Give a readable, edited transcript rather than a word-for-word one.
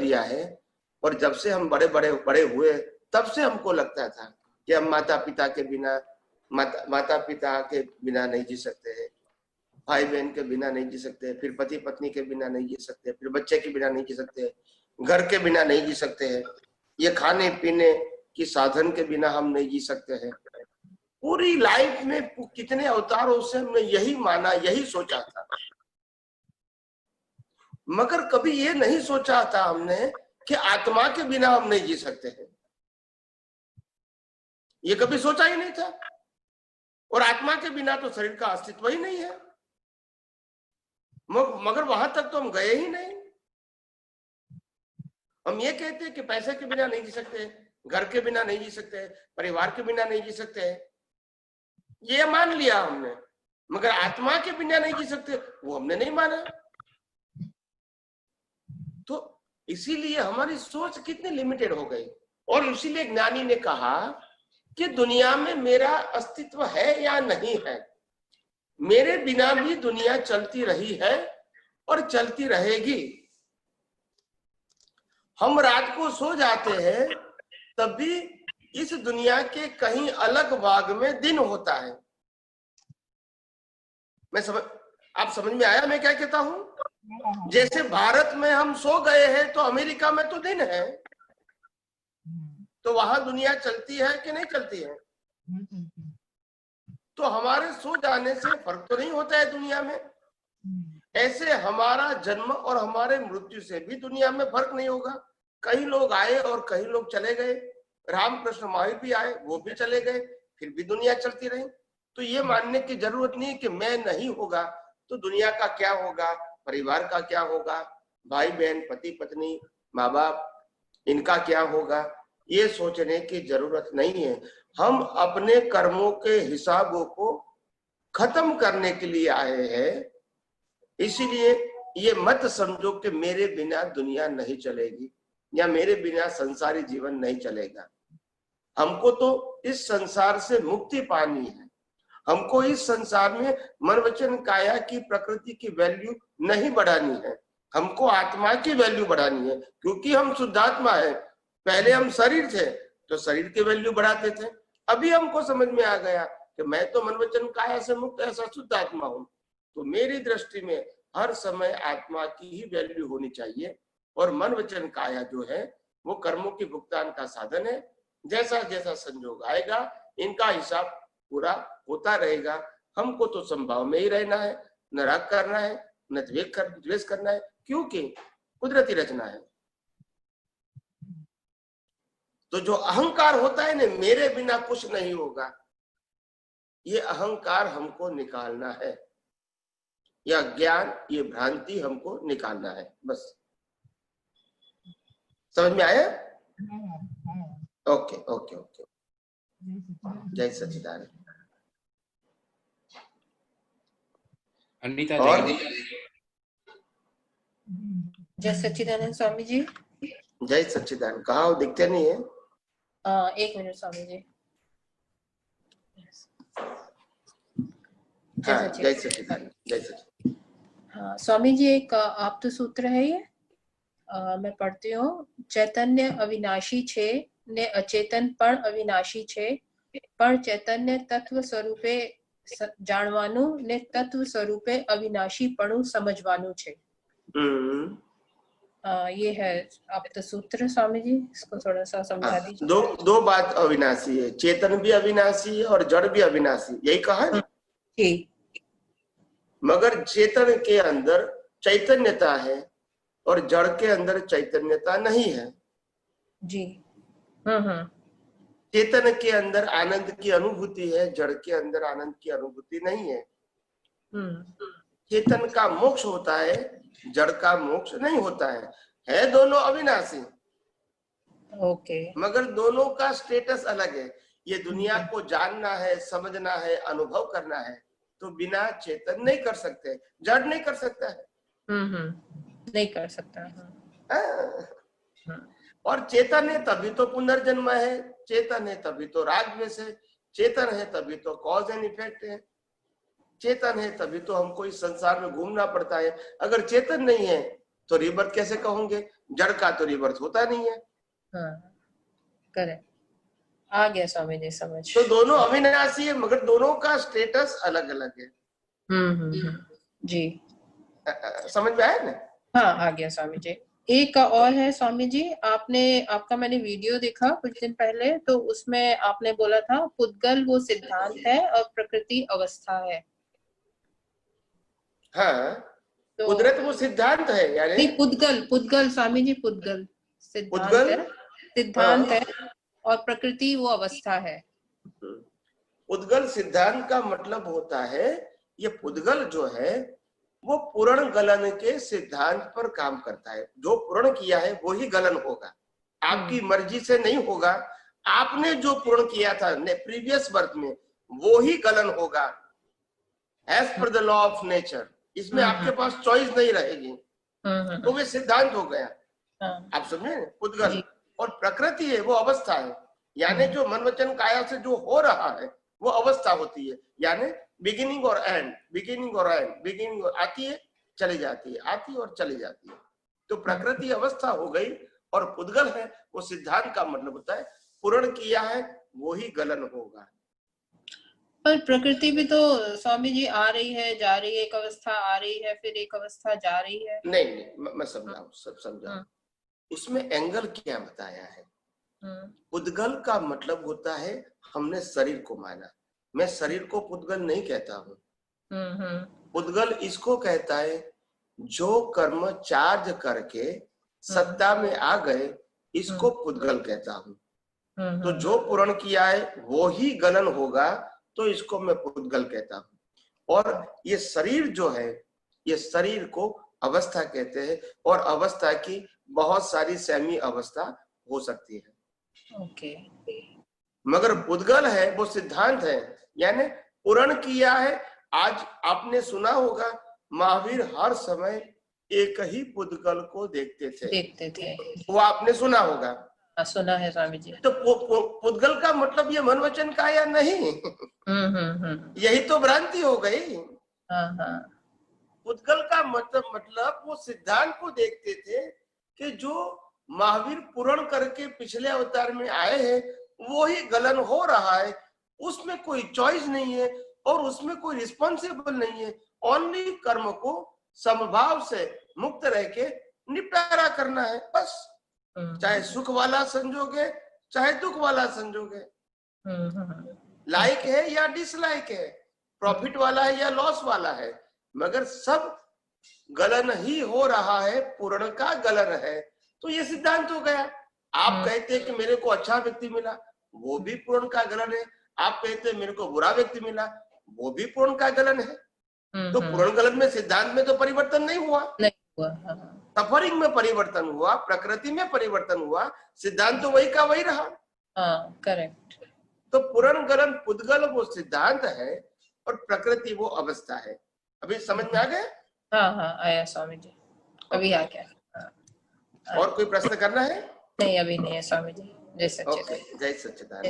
दिया है। और जब से हम बड़े बड़े बड़े हुए तब से हमको लगता था कि हम माता पिता के बिना नहीं जी सकते हैं, भाई बहन के बिना नहीं जी सकते, फिर पति पत्नी के बिना नहीं जी सकते, फिर बच्चे के बिना नहीं जी सकते, घर के बिना नहीं जी सकते हैं, ये खाने पीने की साधन के बिना हम नहीं जी सकते हैं। पूरी लाइफ में कितने अवतारों से हमने यही माना, यही सोचा था, मगर कभी ये नहीं सोचा था हमने कि आत्मा के बिना हम नहीं जी सकते हैं। ये कभी सोचा ही नहीं था। और आत्मा के बिना तो शरीर का अस्तित्व ही नहीं है। मगर वहां तक तो हम गए ही नहीं। हम ये कहते हैं कि पैसे के बिना नहीं जी सकते, घर के बिना नहीं जी सकते, परिवार के बिना नहीं जी सकते, ये मान लिया हमने, मगर आत्मा के बिना नहीं जी सकते वो हमने नहीं माना। तो इसीलिए हमारी सोच कितनी लिमिटेड हो गई। और इसीलिए ज्ञानी ने कहा कि दुनिया में मेरा अस्तित्व है या नहीं है, मेरे बिना भी दुनिया चलती रही है और चलती रहेगी। हम रात को सो जाते हैं तब भी इस दुनिया के कहीं अलग भाग में दिन होता है। आप समझ में आया मैं क्या कहता हूं? जैसे भारत में हम सो गए हैं तो अमेरिका में तो दिन है, तो वहां दुनिया चलती है कि नहीं चलती है? तो हमारे सो जाने से फर्क तो नहीं होता है दुनिया में। ऐसे हमारा जन्म और हमारे मृत्यु से भी दुनिया में फर्क नहीं होगा। कई लोग आए और कई लोग चले गए। रामकृष्ण महावीर भी आए, वो भी चले गए, फिर भी दुनिया चलती रही। तो ये मानने की जरूरत नहीं कि मैं नहीं होगा तो दुनिया का क्या होगा, परिवार का क्या होगा, भाई बहन, पति पत्नी, माँ बाप, इनका क्या होगा, ये सोचने की जरूरत नहीं है। हम अपने कर्मों के हिसाबों को खत्म करने के लिए आए हैं। इसीलिए ये मत समझो कि मेरे बिना दुनिया नहीं चलेगी या मेरे बिना संसारी जीवन नहीं चलेगा। हमको तो इस संसार से मुक्ति पानी है। हमको इस संसार में मन वचन काया की प्रकृति की वैल्यू नहीं बढ़ानी है, हमको आत्मा की वैल्यू बढ़ानी है। क्योंकि हम शुद्धात्मा है। पहले हम शरीर थे तो शरीर की वैल्यू बढ़ाते थे। अभी हमको समझ में आ गया कि मैं तो मन वचन काया से मुक्त ऐसा शुद्धात्मा हूं। तो मेरी दृष्टि में हर समय आत्मा की ही वैल्यू होनी चाहिए। और मन वचन काया जो है वो कर्मों की भुगतान का साधन है। जैसा जैसा संयोग आएगा इनका हिसाब पूरा होता रहेगा। हमको तो संभाव में ही रहना है, न राग करना है, न द्वेष करना है, क्योंकि कुदरती रचना है। तो जो अहंकार होता है ना, मेरे बिना कुछ नहीं होगा, ये अहंकार हमको निकालना है। या ज्ञान, ये भ्रांति हमको निकालना है। बस समझ में आया? Okay okay okay. जय सच्चिदानंद। अनीता और जय सच्चिदानंद स्वामी जी। जय सच्चिदानंद। कहाँ हो, दिखते नहीं है? 1 मिनट स्वामी जी। जय सच्चिदानंद। जय सच्चिदानंद। हाँ स्वामी जी, एक आप तो सूत्र है ये, मैं पढ़ती हूँ। चैतन्य अविनाशी छे ने अचेतन पण अविनाशी छे, पण चैतन्य तत्व स्वरूपे जाणवानु ने तत्व स्वरूपे अविनाशी पणु समझवानु छे। ये है आप तो सूत्र स्वामी जी, इसको थोड़ा सा समझा दीजिए। दो बात अविनाशी है, चेतन भी अविनाशी है और जड़ भी अविनाशी, यही कहा है जी। मगर चेतन के अंदर चैतन्यता है और जड़ के अंदर चैतन्यता नहीं है जी। चेतन के अंदर आनंद की अनुभूति है, जड़ के अंदर आनंद की अनुभूति नहीं है। चेतन का मोक्ष होता है, जड़ का मोक्ष नहीं होता है दोनों अविनाशी। ओके। मगर दोनों का स्टेटस अलग है। ये दुनिया को जानना है, समझना है, अनुभव करना है, तो बिना चेतन नहीं कर सकते, जड़ नहीं कर सकता है। नहीं कर सकता। और चेतन है तभी तो पुनर्जन्म है, चेतन है तभी तो राग द्वेष है, चेतन है तभी तो कॉज एंड इफेक्ट है, चेतन है तभी तो हमको इस संसार में घूमना पड़ता है। अगर चेतन नहीं है तो रीबर्थ कैसे कहोगे? जड़ का तो रीबर्थ होता नहीं है। हाँ करेक्ट, आ गया स्वामी जी समझ। तो दोनों अविनाशी है, मगर दोनों का स्टेटस अलग अलग है। जी समझ में आया ना? हाँ आ गया स्वामी जी। एक का और है स्वामी जी, आपका मैंने वीडियो देखा कुछ दिन पहले, तो उसमें आपने बोला था पुद्गल वो सिद्धांत है और प्रकृति अवस्था है। हाँ, तो कुदरत वो सिद्धांत है, यानी नहीं, पुद्गल स्वामी जी, पुद्गल सिद्धांत पुद्गल है, सिद्धांत है, और प्रकृति वो अवस्था है। पुद्गल सिद्धांत का मतलब होता है, ये पुद्गल जो है वो पूर्ण गलन के सिद्धांत पर काम करता है। जो पूर्ण किया है वो ही गलन होगा, आपकी मर्जी से नहीं होगा। आपने जो पूर्ण किया था प्रीवियस बर्थ में, वो ही गलन होगा as per the law of nature. इसमें आपके पास चॉइस नहीं रहेगी, तो वे सिद्धांत हो गया। आप समझे? पुद्गल और प्रकृति है वो अवस्था है, यानी जो मन वचन काया से जो हो रहा है वो अवस्था होती है, यानी बिगिनिंग और एंड, बिगिनिंग और एंड, बिगिनिंग आती है चली जाती है, आती है और चली जाती है। तो प्रकृति अवस्था हो गई, और पुद्गल है वो सिद्धांत का मतलब होता है पूर्ण किया है वो ही गलन होगा। पर प्रकृति भी तो स्वामी जी आ रही है जा रही है, एक अवस्था आ रही है फिर एक अवस्था जा रही है। नहीं, मैं समझाऊं, सब समझाऊं। उसमें एंगल क्या बताया है? पुद्गल का मतलब होता है हमने शरीर को माना, मैं शरीर को पुद्गल नहीं कहता हूँ। पुद्गल इसको कहता है जो कर्म चार्ज करके सत्ता में आ गए, इसको पुद्गल कहता हूँ। तो जो पूर्ण किया है वो ही गलन होगा, तो इसको मैं पुद्गल कहता हूँ। और ये शरीर जो है, ये शरीर को अवस्था कहते हैं, और अवस्था की बहुत सारी सेमी अवस्था हो सकती है। ओके। मगर पुद्गल है वो सिद्धांत है, यानी पूर्ण किया है। आज आपने सुना होगा महावीर हर समय एक ही पुद्गल को देखते थे, वो आपने सुना होगा। सुना है स्वामी जी। तो पुद्गल का मतलब ये मन वचन का या नहीं? यही तो भ्रांति हो गई। पुद्गल का मतलब वो सिद्धांत को देखते थे कि जो महावीर पूर्ण करके पिछले अवतार में आए हैं वो ही गलन हो रहा है, उसमें कोई चॉइस नहीं है और उसमें कोई रिस्पॉन्सिबल नहीं है। ओनली कर्म को समभाव से मुक्त रह के निपटारा करना है बस, चाहे सुख वाला संजोगे चाहे दुख वाला संजोगे, लाइक है या डिसलाइक है, प्रॉफिट वाला है या लॉस वाला है, मगर सब गलन ही हो रहा है, पूर्ण का गलन है। तो ये सिद्धांत हो गया। आप कहते हैं कि मेरे को अच्छा व्यक्ति मिला, वो भी पूर्ण का गलन है। आप कहते हैं मेरे को बुरा व्यक्ति मिला, वो भी पूर्ण का गलन है। तो पूर्ण गलन में सिद्धांत में तो परिवर्तन नहीं हुआ, सफरिंग में परिवर्तन हुआ, प्रकृति में परिवर्तन हुआ, सिद्धांत तो वही का वही रहा। करेक्ट। तो पूर्ण गलन पुद्गल वो सिद्धांत है और प्रकृति वो अवस्था है। अभी समझ में आ गया? हाँ आया स्वामी जी, अभी आ गया। और कोई प्रश्न करना है? नहीं अभी नहीं है स्वामी जी। जय सच्चिदानंद। जय सच्चिदानंद।